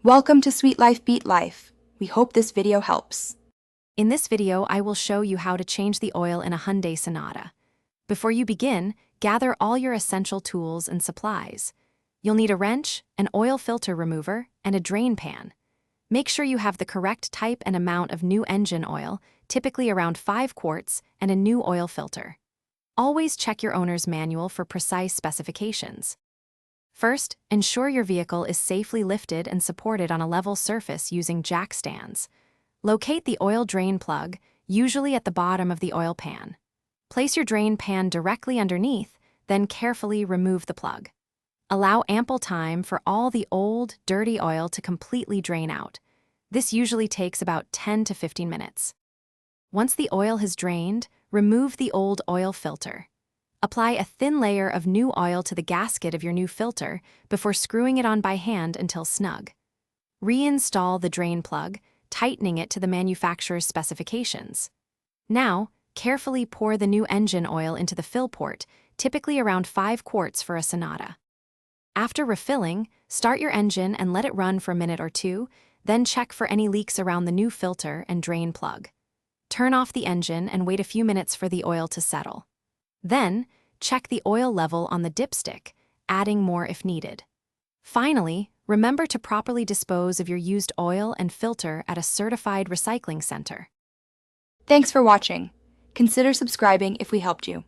Welcome to Sweet Life Beat Life. We hope this video helps. In this video, I will show you how to change the oil in a Hyundai Sonata. Before you begin, gather all your essential tools and supplies. You'll need a wrench, an oil filter remover, and a drain pan. Make sure you have the correct type and amount of new engine oil, typically around 5 quarts, and a new oil filter. Always check your owner's manual for precise specifications. First, ensure your vehicle is safely lifted and supported on a level surface using jack stands. Locate the oil drain plug, usually at the bottom of the oil pan. Place your drain pan directly underneath, then carefully remove the plug. Allow ample time for all the old, dirty oil to completely drain out. This usually takes about 10 to 15 minutes. Once the oil has drained, remove the old oil filter. Apply a thin layer of new oil to the gasket of your new filter before screwing it on by hand until snug. Reinstall the drain plug, tightening it to the manufacturer's specifications. Now, carefully pour the new engine oil into the fill port, typically around 5 quarts for a Sonata. After refilling, start your engine and let it run for a minute or two, then check for any leaks around the new filter and drain plug. Turn off the engine and wait a few minutes for the oil to settle. Then, check the oil level on the dipstick, adding more if needed. Finally, remember to properly dispose of your used oil and filter at a certified recycling center. Thanks for watching. Consider subscribing if we helped you.